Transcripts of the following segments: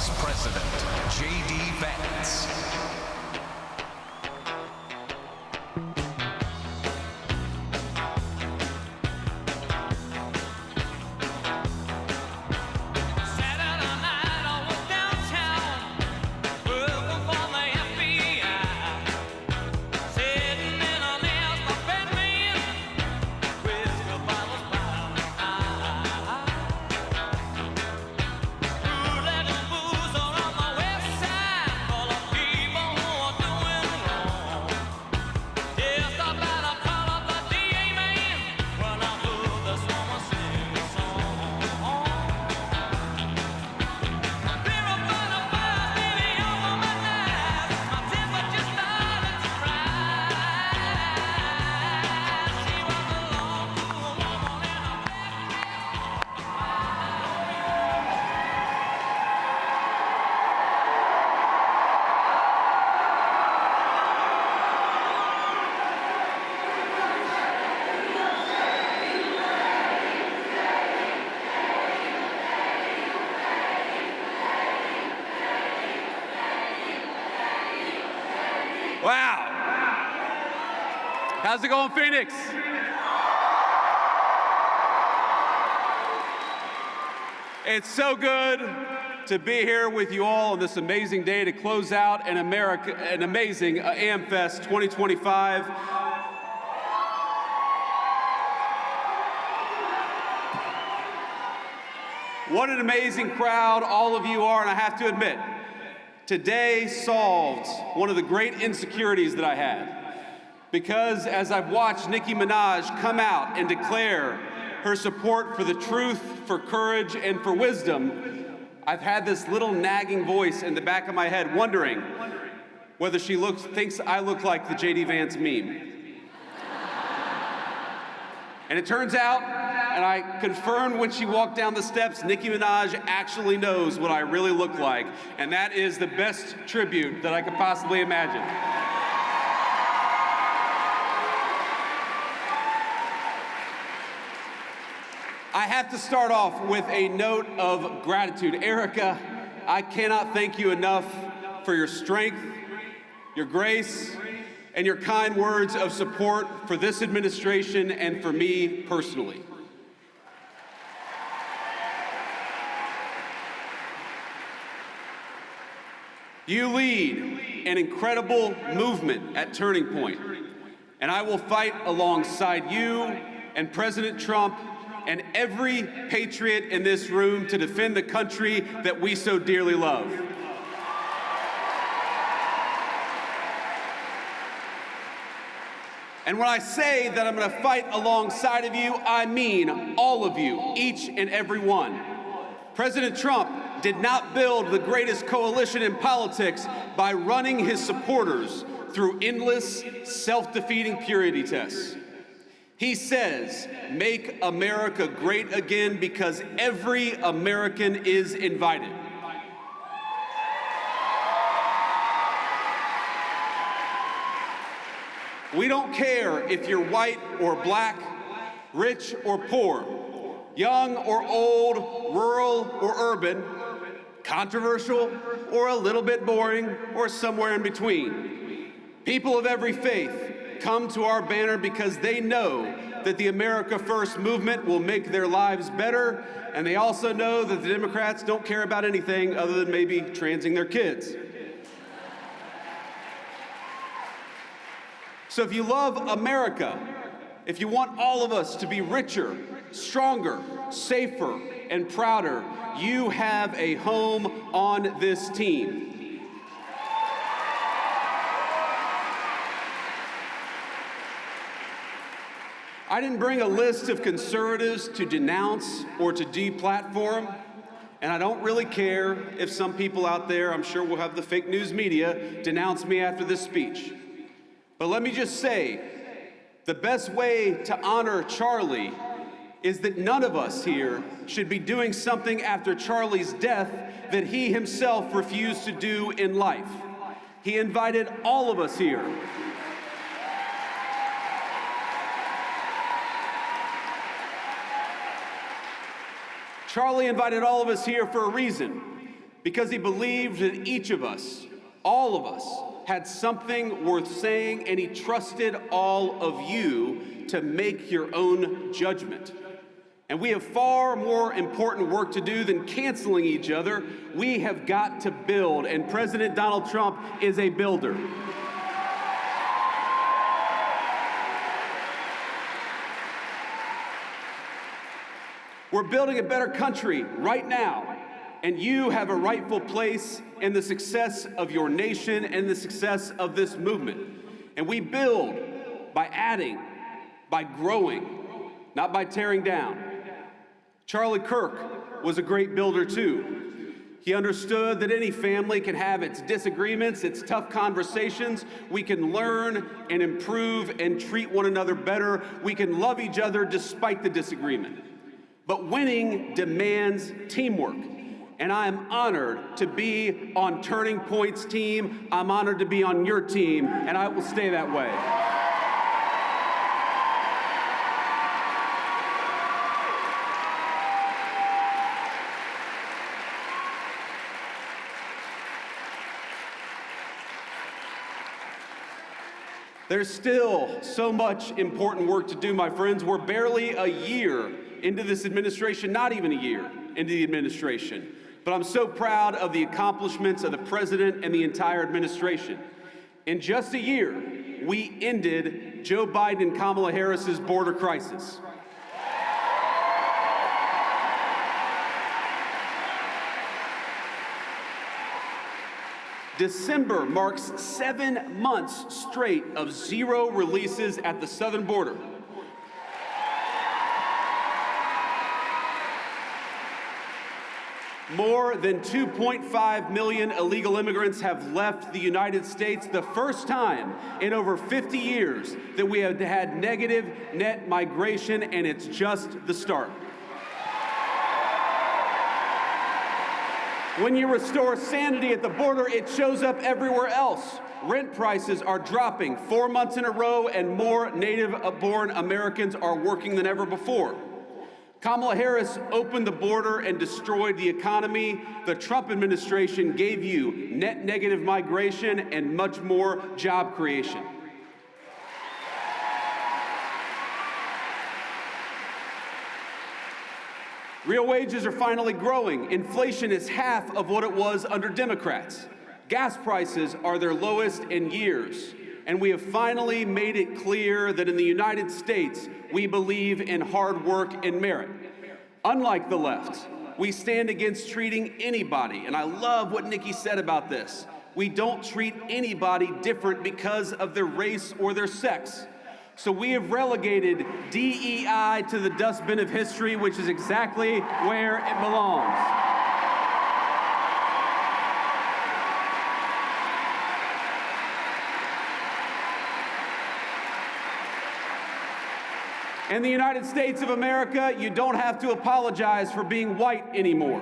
Vice President JD Vance. Wow. How's it going, Phoenix? It's so good to be here with you all on this amazing day to close out an amazing AmFest 2025. What an amazing crowd all of you are, and I have to admit, today solved one of the great insecurities that I had. Because as I've watched Nicki Minaj come out and declare her support for the truth, for courage, and for wisdom, I've had this little nagging voice in the back of my head wondering whether she thinks I look like the JD Vance meme. And it turns out, and I confirmed when she walked down the steps, Nicki Minaj actually knows what I really look like, and that is the best tribute that I could possibly imagine. I have to start off with a note of gratitude. Erica, I cannot thank you enough for your strength, your grace, and your kind words of support for this administration and for me personally. You lead an incredible movement at Turning Point, and I will fight alongside you and President Trump and every patriot in this room to defend the country that we so dearly love. And when I say that I'm going to fight alongside of you, I mean all of you, each and every one. President Trump did not build the greatest coalition in politics by running his supporters through endless, self-defeating purity tests. He says, "Make America great again," because every American is invited. We don't care if you're white or black, rich or poor, young or old, rural or urban, controversial or a little bit boring, or somewhere in between. People of every faith come to our banner because they know that the America First movement will make their lives better, and they also know that the Democrats don't care about anything other than maybe transing their kids. So if you love America, if you want all of us to be richer, stronger, safer, and prouder, you have a home on this team. I didn't bring a list of conservatives to denounce or to deplatform, and I don't really care if some people out there, I'm sure we'll have the fake news media, denounce me after this speech. But let me just say, the best way to honor Charlie is that none of us here should be doing something after Charlie's death that he himself refused to do in life. He invited all of us here. Charlie invited all of us here for a reason, because he believed that each of us, all of us, had something worth saying, and he trusted all of you to make your own judgment. And we have far more important work to do than canceling each other. We have got to build, and President Donald Trump is a builder. We're building a better country right now, and you have a rightful place in the success of your nation and the success of this movement. And we build by adding, by growing, not by tearing down. Charlie Kirk was a great builder too. He understood that any family can have its disagreements, its tough conversations. We can learn and improve and treat one another better. We can love each other despite the disagreement. But winning demands teamwork. And I am honored to be on Turning Point's team. I'm honored to be on your team, and I will stay that way. There's still so much important work to do, my friends. We're barely a year into this administration, not even a year into the administration. But I'm so proud of the accomplishments of the president and the entire administration. In just a year, we ended Joe Biden and Kamala Harris's border crisis. December marks 7 months straight of zero releases at the southern border. More than 2.5 million illegal immigrants have left the United States, the first time in over 50 years that we have had negative net migration, and it's just the start. When you restore sanity at the border, it shows up everywhere else. Rent prices are dropping 4 months in a row, and more native-born Americans are working than ever before. Kamala Harris opened the border and destroyed the economy. The Trump administration gave you net negative migration and much more job creation. Real wages are finally growing. Inflation is half of what it was under Democrats. Gas prices are their lowest in years. And we have finally made it clear that in the United States, we believe in hard work and merit. Unlike the left, we stand against treating anybody, and I love what Nikki said about this. We don't treat anybody different because of their race or their sex. So we have relegated DEI to the dustbin of history, which is exactly where it belongs. In the United States of America, you don't have to apologize for being white anymore.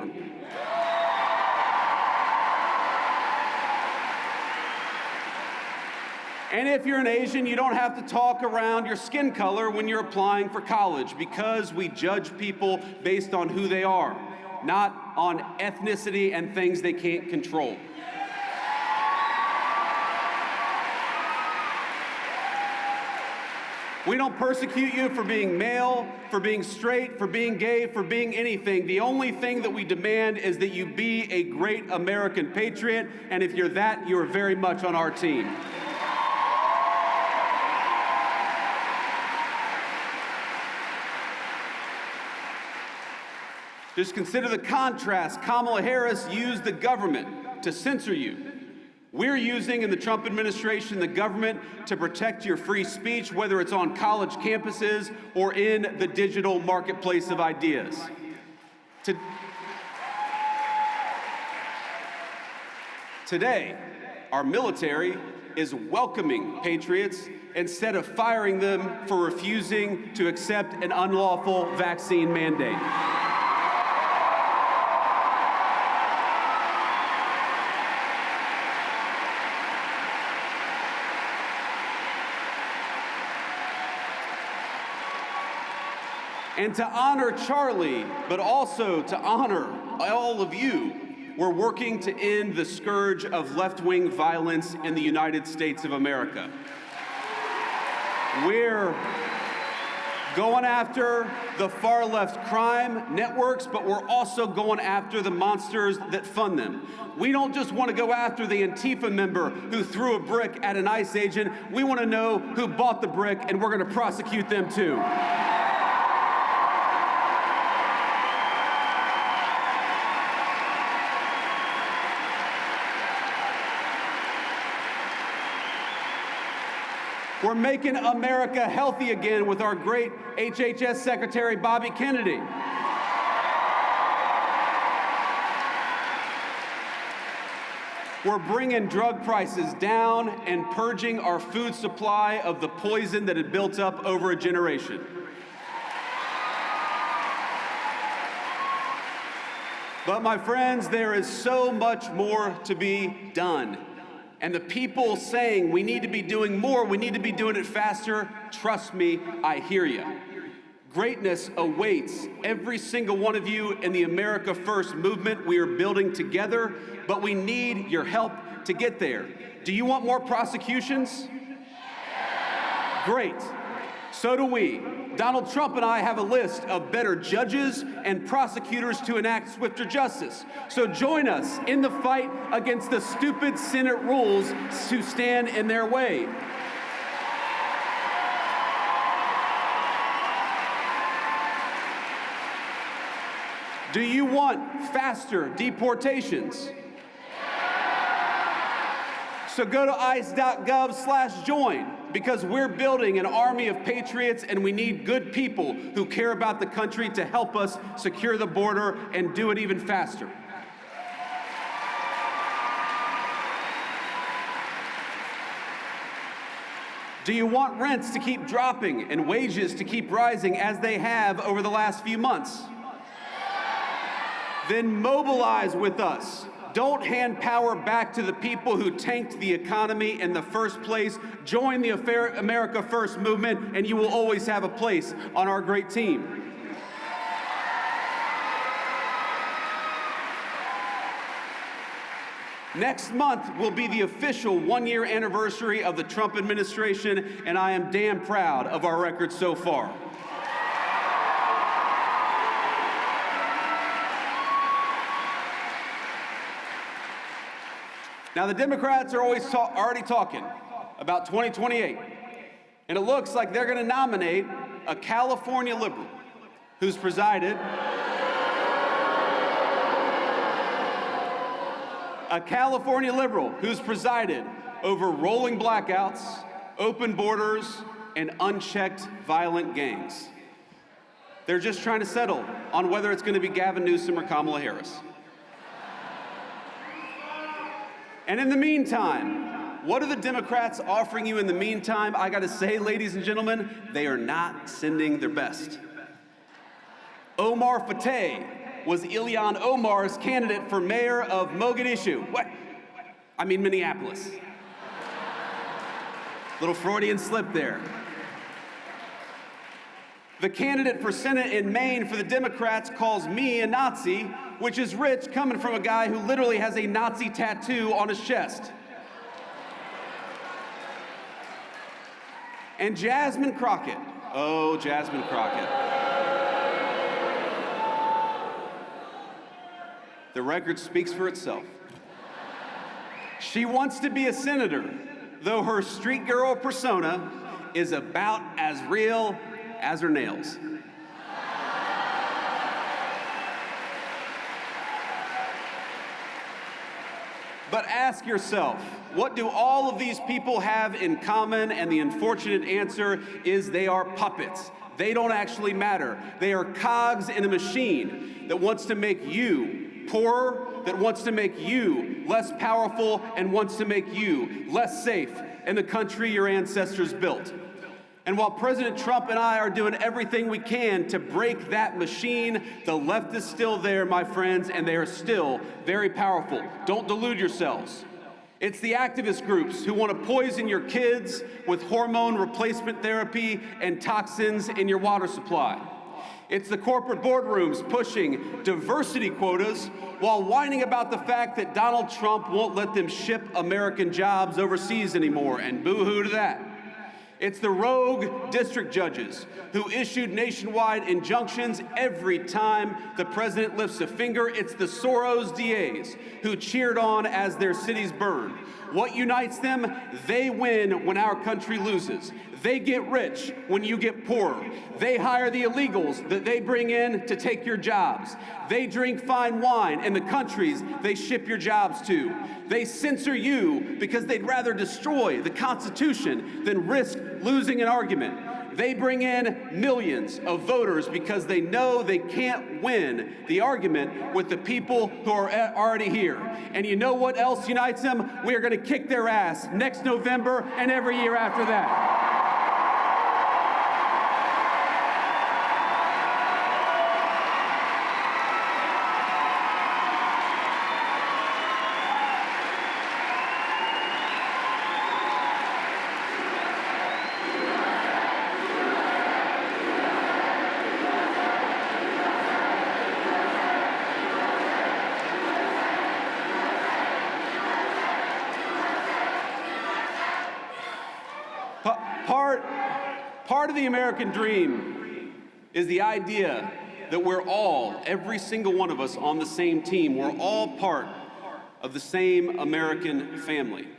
And if you're an Asian, you don't have to talk around your skin color when you're applying for college, because we judge people based on who they are, not on ethnicity and things they can't control. We don't persecute you for being male, for being straight, for being gay, for being anything. The only thing that we demand is that you be a great American patriot, and if you're that, you're very much on our team. Just consider the contrast. Kamala Harris used the government to censor you. We're using, in the Trump administration, the government to protect your free speech, whether it's on college campuses or in the digital marketplace of ideas. Today, our military is welcoming patriots instead of firing them for refusing to accept an unlawful vaccine mandate. And to honor Charlie, but also to honor all of you, we're working to end the scourge of left-wing violence in the United States of America. We're going after the far left crime networks, but we're also going after the monsters that fund them. We don't just want to go after the Antifa member who threw a brick at an ICE agent. We want to know who bought the brick, and we're going to prosecute them too. We're making America healthy again with our great HHS Secretary, Bobby Kennedy. We're bringing drug prices down and purging our food supply of the poison that had built up over a generation. But my friends, there is so much more to be done. And the people saying we need to be doing more, we need to be doing it faster, trust me, I hear you. Greatness awaits every single one of you in the America First movement we are building together, but we need your help to get there. Do you want more prosecutions? Great. So do we. Donald Trump and I have a list of better judges and prosecutors to enact swifter justice. So join us in the fight against the stupid Senate rules to stand in their way. Do you want faster deportations? So go to ice.gov/join, because we're building an army of patriots and we need good people who care about the country to help us secure the border and do it even faster. Do you want rents to keep dropping and wages to keep rising as they have over the last few months? Then mobilize with us. Don't hand power back to the people who tanked the economy in the first place. Join the America First movement, and you will always have a place on our great team. Next month will be the official one-year anniversary of the Trump administration, and I am damn proud of our record so far. Now, the Democrats are already talking about 2028, and it looks like they're going to nominate a California liberal who's presided over rolling blackouts, open borders, and unchecked violent gangs. They're just trying to settle on whether it's going to be Gavin Newsom or Kamala Harris. And in the meantime, what are the Democrats offering you in the meantime? I gotta say, ladies and gentlemen, they are not sending their best. Omar Fateh was Ilhan Omar's candidate for mayor of Mogadishu. Minneapolis. Little Freudian slip there. The candidate for Senate in Maine for the Democrats calls me a Nazi, which is rich coming from a guy who literally has a Nazi tattoo on his chest. And Jasmine Crockett. Oh, Jasmine Crockett. The record speaks for itself. She wants to be a senator, though her street girl persona is about as real as her nails. But ask yourself, what do all of these people have in common? And the unfortunate answer is they are puppets. They don't actually matter. They are cogs in a machine that wants to make you poorer, that wants to make you less powerful, and wants to make you less safe in the country your ancestors built. And while President Trump and I are doing everything we can to break that machine, the left is still there, my friends, and they are still very powerful. Don't delude yourselves. It's the activist groups who want to poison your kids with hormone replacement therapy and toxins in your water supply. It's the corporate boardrooms pushing diversity quotas while whining about the fact that Donald Trump won't let them ship American jobs overseas anymore, and boo-hoo to that. It's the rogue district judges who issued nationwide injunctions every time the president lifts a finger. It's the Soros DAs who cheered on as their cities burned. What unites them? They win when our country loses. They get rich when you get poorer. They hire the illegals that they bring in to take your jobs. They drink fine wine in the countries they ship your jobs to. They censor you because they'd rather destroy the Constitution than risk losing an argument. They bring in millions of voters because they know they can't win the argument with the people who are already here. And you know what else unites them? We are going to kick their ass next November and every year after that. Part of the American dream is the idea that we're all, every single one of us, on the same team. We're all part of the same American family.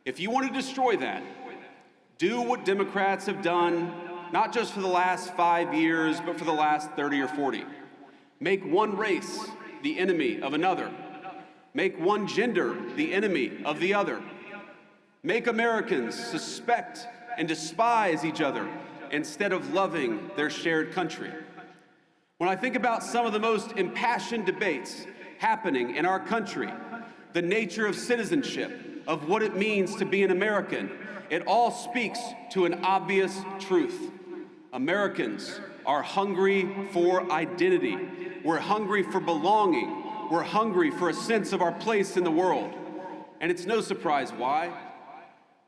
If you want to destroy that, do what Democrats have done, not just for the last 5 years, but for the last 30 or 40. Make one race the enemy of another. Make one gender the enemy of the other. Make Americans suspect and despise each other instead of loving their shared country. When I think about some of the most impassioned debates happening in our country, the nature of citizenship, of what it means to be an American, it all speaks to an obvious truth. Americans are hungry for identity. We're hungry for belonging. We're hungry for a sense of our place in the world. And it's no surprise why.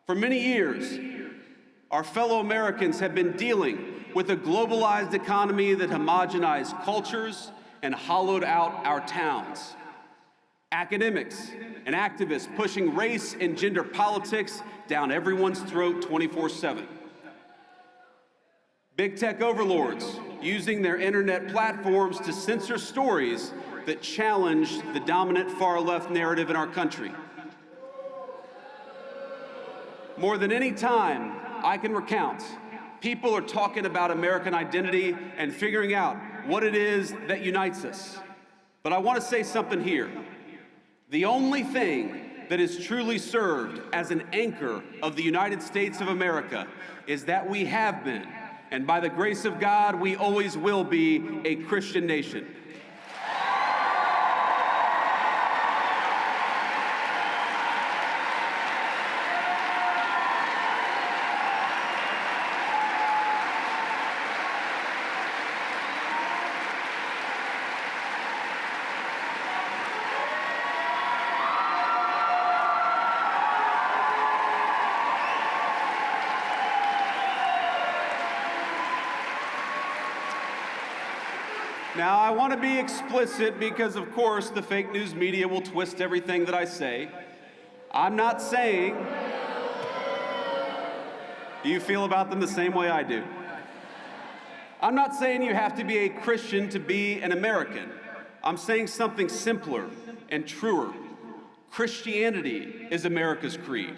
For many years, our fellow Americans have been dealing with a globalized economy that homogenized cultures and hollowed out our towns. Academics and activists pushing race and gender politics down everyone's throat 24/7. Big tech overlords using their internet platforms to censor stories that challenge the dominant far-left narrative in our country. More than any time I can recount, people are talking about American identity and figuring out what it is that unites us. But I want to say something here. The only thing that is truly served as an anchor of the United States of America is that we have been, and by the grace of God, we always will be, a Christian nation. Now, I want to be explicit because, of course, the fake news media will twist everything that I say. I'm not saying... Do you feel about them the same way I do? I'm not saying you have to be a Christian to be an American. I'm saying something simpler and truer. Christianity is America's creed.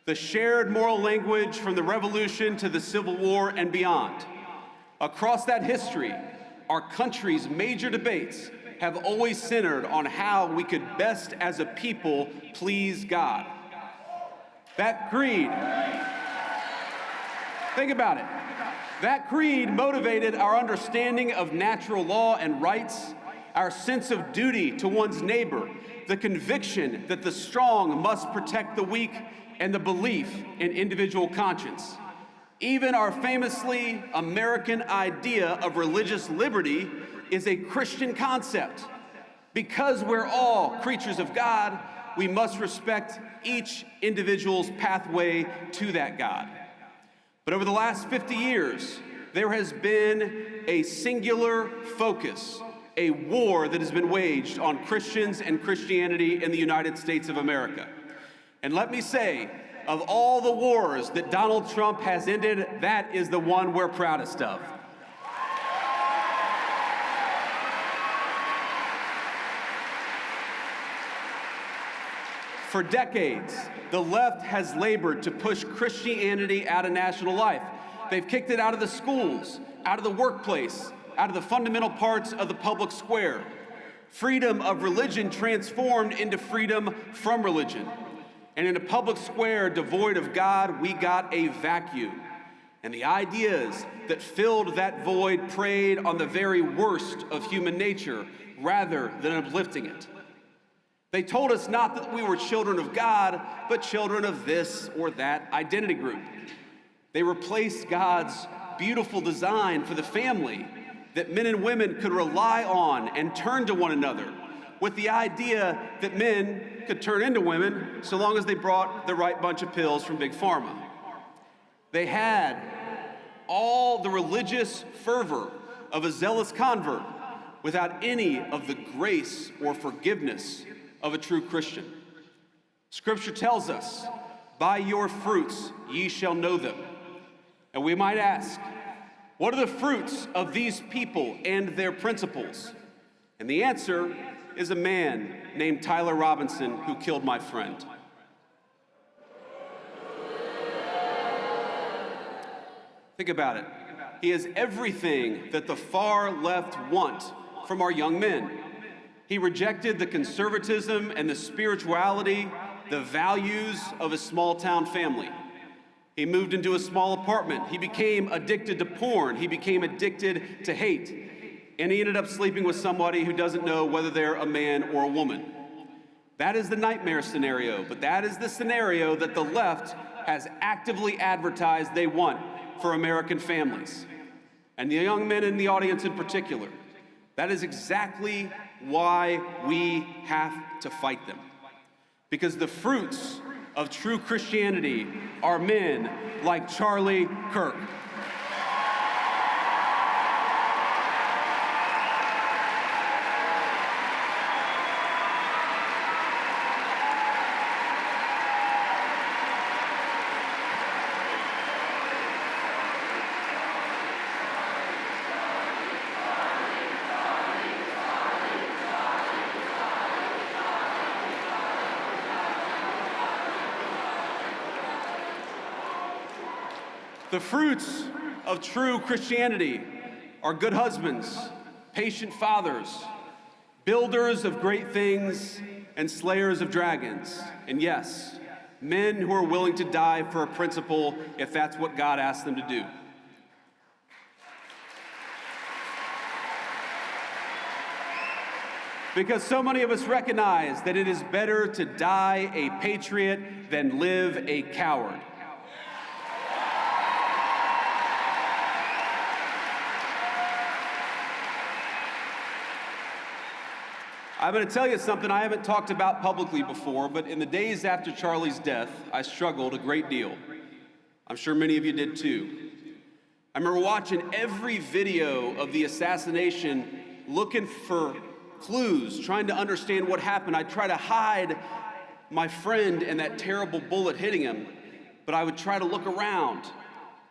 The shared moral language from the Revolution to the Civil War and beyond. Across that history, our country's major debates have always centered on how we could best as a people please God. That creed, think about it. That creed motivated our understanding of natural law and rights, our sense of duty to one's neighbor, the conviction that the strong must protect the weak, and the belief in individual conscience. Even our famously American idea of religious liberty is a Christian concept. Because we're all creatures of God, we must respect each individual's pathway to that God. But over the last 50 years, there has been a singular focus, a war that has been waged on Christians and Christianity in the United States of America. And let me say, of all the wars that Donald Trump has ended, that is the one we're proudest of. For decades, the left has labored to push Christianity out of national life. They've kicked it out of the schools, out of the workplace, out of the fundamental parts of the public square. Freedom of religion transformed into freedom from religion. And in a public square devoid of God, we got a vacuum. And the ideas that filled that void preyed on the very worst of human nature rather than uplifting it. They told us not that we were children of God, but children of this or that identity group. They replaced God's beautiful design for the family that men and women could rely on and turn to one another, with the idea that men could turn into women so long as they brought the right bunch of pills from Big Pharma. They had all the religious fervor of a zealous convert without any of the grace or forgiveness of a true Christian. Scripture tells us, "By your fruits ye shall know them." And we might ask, what are the fruits of these people and their principles? And the answer is a man named Tyler Robinson who killed my friend. Think about it. He has everything that the far left want from our young men. He rejected the conservatism and the spirituality, the values of a small town family. He moved into a small apartment. He became addicted to porn. He became addicted to hate. And he ended up sleeping with somebody who doesn't know whether they're a man or a woman. That is the nightmare scenario, but that is the scenario that the left has actively advertised they want for American families. And the young men in the audience in particular. That is exactly why we have to fight them. Because the fruits of true Christianity are men like Charlie Kirk. The fruits of true Christianity are good husbands, patient fathers, builders of great things, and slayers of dragons. And yes, men who are willing to die for a principle if that's what God asks them to do. Because so many of us recognize that it is better to die a patriot than live a coward. I'm going to tell you something I haven't talked about publicly before, but in the days after Charlie's death, I struggled a great deal. I'm sure many of you did too. I remember watching every video of the assassination, looking for clues, trying to understand what happened. I'd try to hide my friend and that terrible bullet hitting him, but I would try to look around.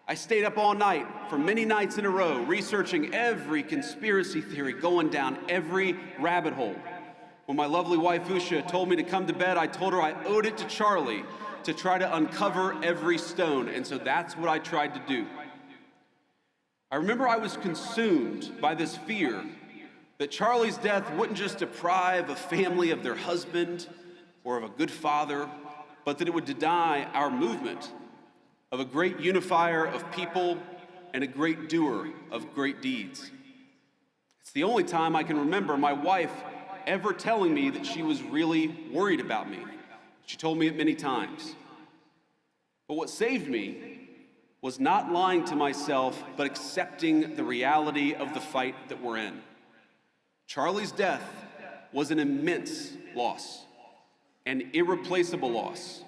I stayed up all night for many nights in a row, researching every conspiracy theory, going down every rabbit hole. When my lovely wife, Usha, told me to come to bed, I told her I owed it to Charlie to try to uncover every stone, and so that's what I tried to do. I remember I was consumed by this fear that Charlie's death wouldn't just deprive a family of their husband or of a good father, but that it would deny our movement of a great unifier of people and a great doer of great deeds. It's the only time I can remember my wife ever telling me that she was really worried about me. She told me it many times. But what saved me was not lying to myself, but accepting the reality of the fight that we're in. Charlie's death was an immense loss, an irreplaceable loss.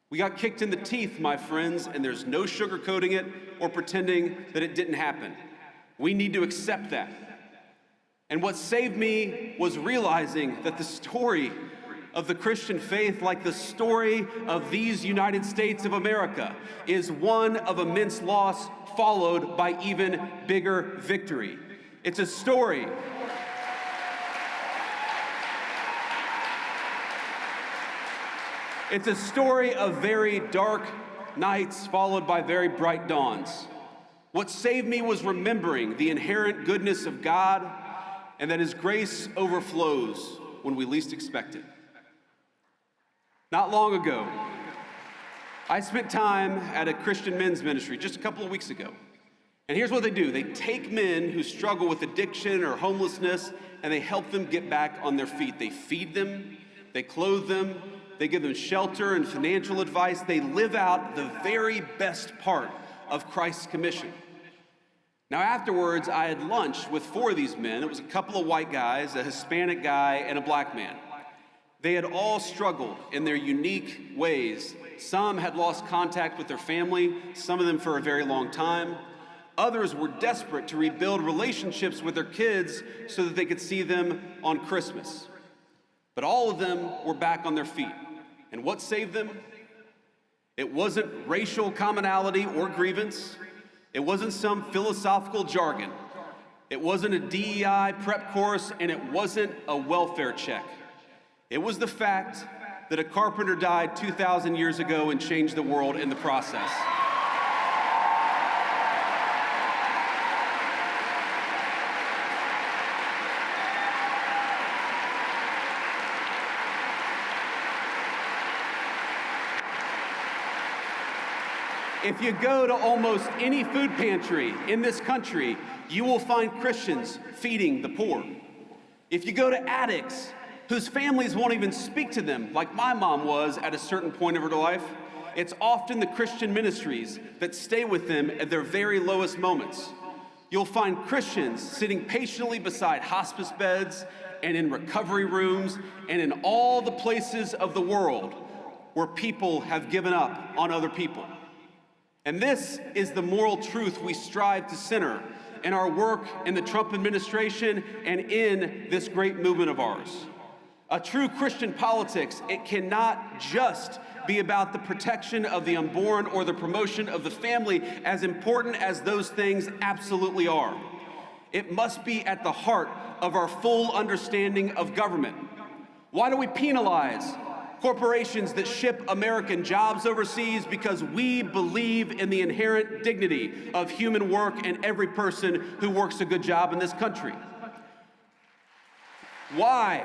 We got kicked in the teeth, my friends, and there's no sugarcoating it or pretending that it didn't happen. We need to accept that. And what saved me was realizing that the story of the Christian faith, like the story of these United States of America, is one of immense loss followed by even bigger victory. It's a story. It's a story of very dark nights followed by very bright dawns. What saved me was remembering the inherent goodness of God and that His grace overflows when we least expect it. Not long ago, I spent time at a Christian men's ministry just a couple of weeks ago. And here's what they do. They take men who struggle with addiction or homelessness and they help them get back on their feet. They feed them, they clothe them, they give them shelter and financial advice. They live out the very best part of Christ's commission. Now afterwards, I had lunch with 4 of these men. It was a couple of white guys, a Hispanic guy, and a black man. They had all struggled in their unique ways. Some had lost contact with their family, some of them for a very long time. Others were desperate to rebuild relationships with their kids so that they could see them on Christmas. But all of them were back on their feet. And what saved them? It wasn't racial commonality or grievance. It wasn't some philosophical jargon. It wasn't a DEI prep course, and it wasn't a welfare check. It was the fact that a carpenter died 2,000 years ago and changed the world in the process. If you go to almost any food pantry in this country, you will find Christians feeding the poor. If you go to addicts whose families won't even speak to them, like my mom was at a certain point of her life, it's often the Christian ministries that stay with them at their very lowest moments. You'll find Christians sitting patiently beside hospice beds and in recovery rooms and in all the places of the world where people have given up on other people. And this is the moral truth we strive to center in our work in the Trump administration and in this great movement of ours. A true Christian politics, it cannot just be about the protection of the unborn or the promotion of the family, as important as those things absolutely are. It must be at the heart of our full understanding of government. Why do we penalize corporations that ship American jobs overseas? Because we believe in the inherent dignity of human work and every person who works a good job in this country. Why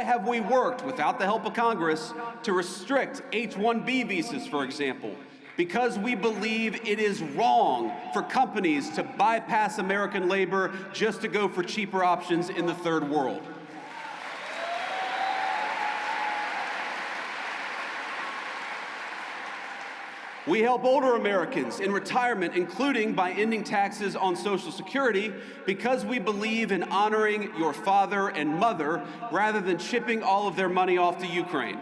have we worked, without the help of Congress, to restrict H-1B visas, for example? Because we believe it is wrong for companies to bypass American labor just to go for cheaper options in the third world. We help older Americans in retirement, including by ending taxes on Social Security, because we believe in honoring your father and mother rather than shipping all of their money off to Ukraine.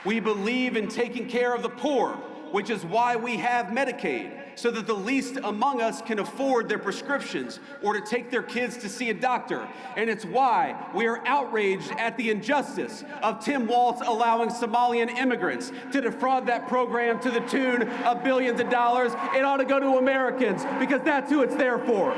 We believe in taking care of the poor, which is why we have Medicaid, so that the least among us can afford their prescriptions or to take their kids to see a doctor. And it's why we are outraged at the injustice of Tim Walz allowing Somalian immigrants to defraud that program to the tune of billions of dollars. It ought to go to Americans, because that's who it's there for.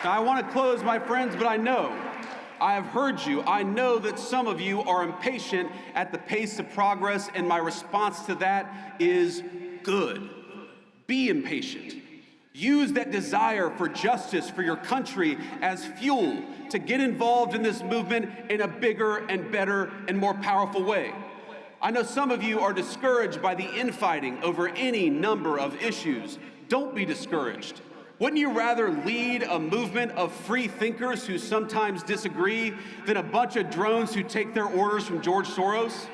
Now, I want to close, my friends, but I have heard you. I know that some of you are impatient at the pace of progress, and my response to that is good. Be impatient. Use that desire for justice for your country as fuel to get involved in this movement in a bigger and better and more powerful way. I know some of you are discouraged by the infighting over any number of issues. Don't be discouraged. Wouldn't you rather lead a movement of free thinkers who sometimes disagree than a bunch of drones who take their orders from George Soros?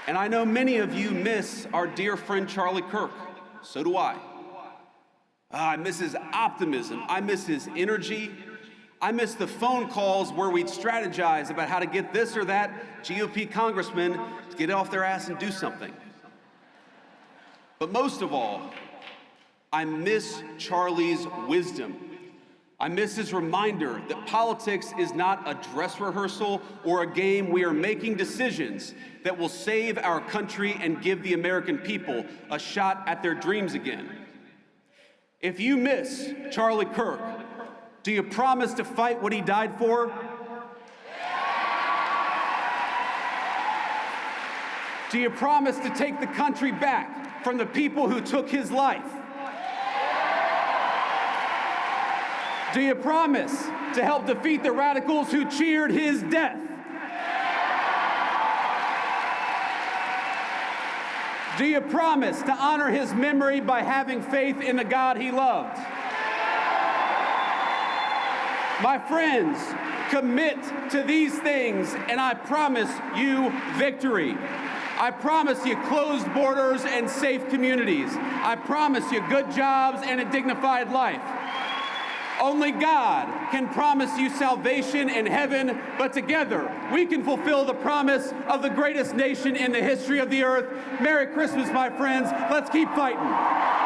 And I know many of you miss our dear friend Charlie Kirk. So do I. I miss his optimism. I miss his energy. I miss the phone calls where we'd strategize about how to get this or that GOP congressman to get off their ass and do something. But most of all, I miss Charlie's wisdom. I miss his reminder that politics is not a dress rehearsal or a game. We are making decisions that will save our country and give the American people a shot at their dreams again. If you miss Charlie Kirk, do you promise to fight what he died for? Do you promise to take the country back from the people who took his life? Do you promise to help defeat the radicals who cheered his death? Do you promise to honor his memory by having faith in the God he loved? My friends, commit to these things, and I promise you victory. I promise you closed borders and safe communities. I promise you good jobs and a dignified life. Only God can promise you salvation in heaven, but together we can fulfill the promise of the greatest nation in the history of the earth. Merry Christmas, my friends. Let's keep fighting.